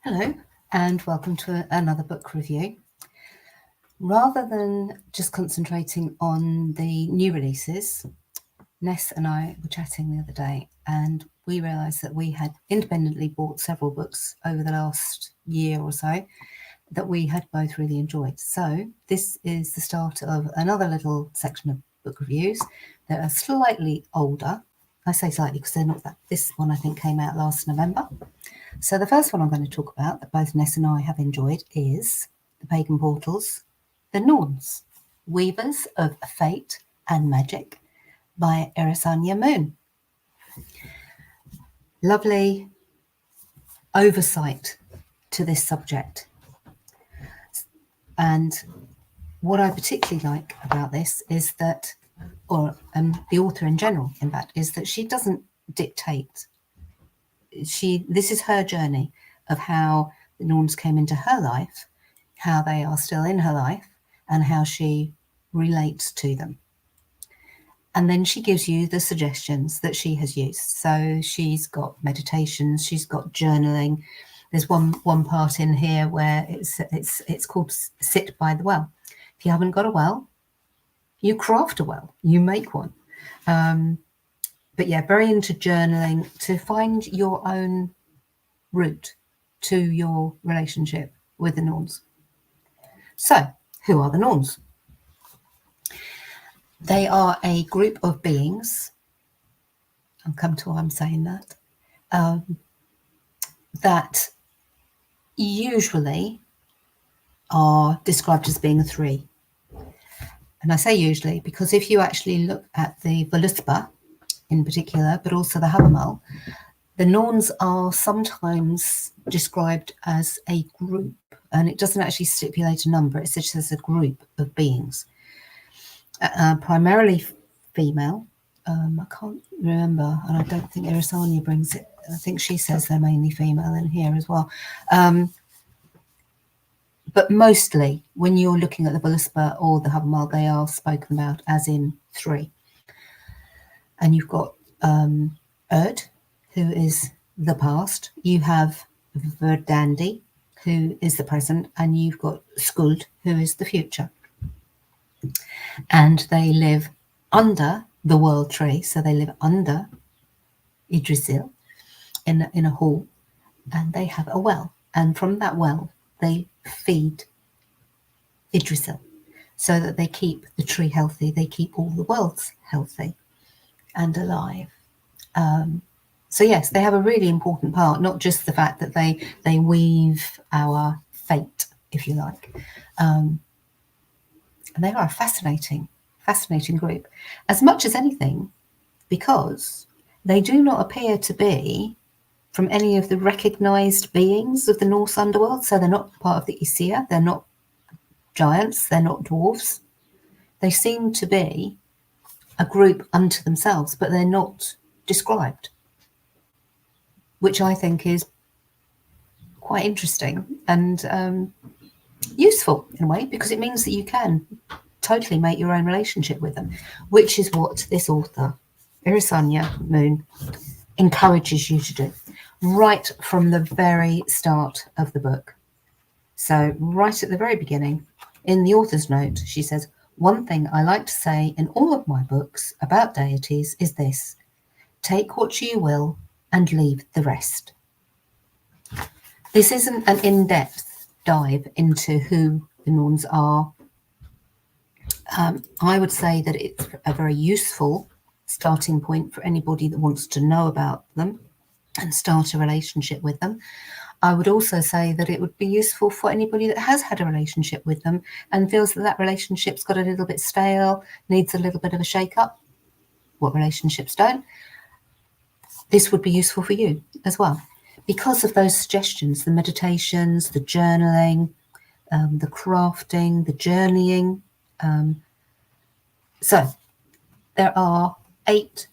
Hello, and welcome to another book review. Rather than just concentrating on the new releases, Ness and I were chatting the other day, and we realised that we had independently bought several books over the last year or so that we had both really enjoyed. So this is the start of another little section of book reviews that are slightly older. I say slightly because they're not that. This one I think came out last November. So the first one I'm going to talk about that both Ness and I have enjoyed is The Pagan Portals, The Norns, Weavers of Fate and Magic by Erisanya Moon. Lovely oversight to this subject. And what I particularly like about this is that, or the author in general, in fact, is that she doesn't dictate. This is her journey of how the Norns came into her life, how they are still in her life, and how she relates to them. And then she gives you the suggestions that she has used. So she's got meditations, she's got journaling. There's one part in here where it's called Sit by the Well. If you haven't got a well, you craft a well, you make one. But yeah, very into journaling to find your own route to your relationship with the Norns. So, who are the Norns? They are a group of beings, I'll come to why I'm saying that, that usually are described as being three. And I say usually because if you actually look at the Voluspa in particular, but also the Havamal, the Norns are sometimes described as a group, and it doesn't actually stipulate a number, it's just as a group of beings. Primarily female. I can't remember, and I don't think Erisanya brings it. I think she says they're mainly female in here as well. But mostly, when you're looking at the Voluspa or the Havamal, they are spoken about as in three. And you've got Erd, who is the past. You have Verdandi, who is the present, and you've got Skuld, who is the future. And they live under the world tree, so they live under Idrisil in a hall, and they have a well. And from that well, they feed Idrisil so that they keep the tree healthy, they keep all the worlds healthy and alive. So yes, they have a really important part, not just the fact that they weave our fate, if you like. And they are a fascinating group, as much as anything, because they do not appear to be from any of the recognised beings of the Norse underworld. So they're not part of the Isia, they're not giants, they're not dwarves. They seem to be a group unto themselves, but they're not described, which I think is quite interesting and useful in a way, because it means that you can totally make your own relationship with them, which is what this author, Erisanya Moon, encourages you to do right from the very start of the book. So right at the very beginning, in the author's note, she says, "One thing I like to say in all of my books about deities is this: take what you will and leave the rest." This isn't an in-depth dive into who the Norns are. I would say that it's a very useful starting point for anybody that wants to know about them and start a relationship with them. I would also say that it would be useful for anybody that has had a relationship with them and feels that relationship's got a little bit stale, needs a little bit of a shake-up. What relationships don't? This would be useful for you as well, because of those suggestions, the meditations, the journaling, the crafting, the journeying. So there are 8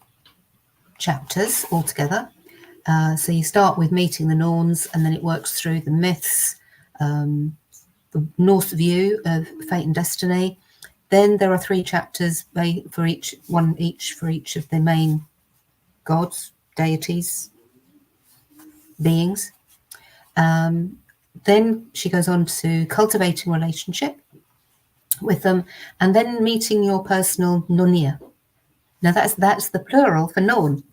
chapters altogether. So you start with meeting the Norns, and then it works through the myths, the Norse view of fate and destiny. Then there are 3 chapters for each of the main gods, deities, beings. Then she goes on to cultivating relationship with them, and then meeting your personal Nornia. Now that's the plural for Norn.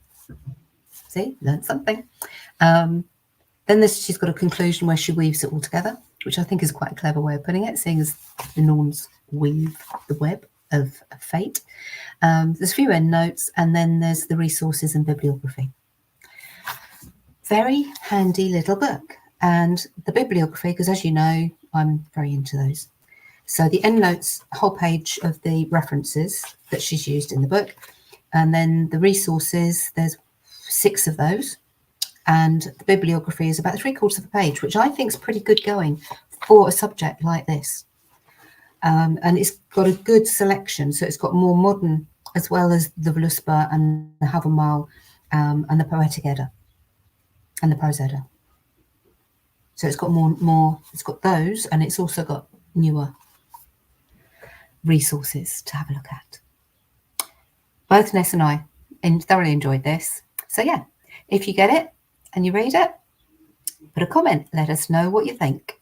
See, learned something. Then she's got a conclusion where she weaves it all together, which I think is quite a clever way of putting it, seeing as the Norns weave the web of fate. There's a few end notes, and then there's the resources and bibliography. Very handy little book. And the bibliography, because as you know, I'm very into those. So the end notes, a whole page of the references that she's used in the book. And then the resources, there's 6 of those. And the bibliography is about 3/4 of a page, which I think is pretty good going for a subject like this. And it's got a good selection. So it's got more modern, as well as the Vluspa and the Havamal and the Poetic Edda and the Prose Edda. So it's got more, it's got those, and it's also got newer resources to have a look at. Both Ness and I thoroughly enjoyed this. So yeah, if you get it and you read it, put a comment. Let us know what you think.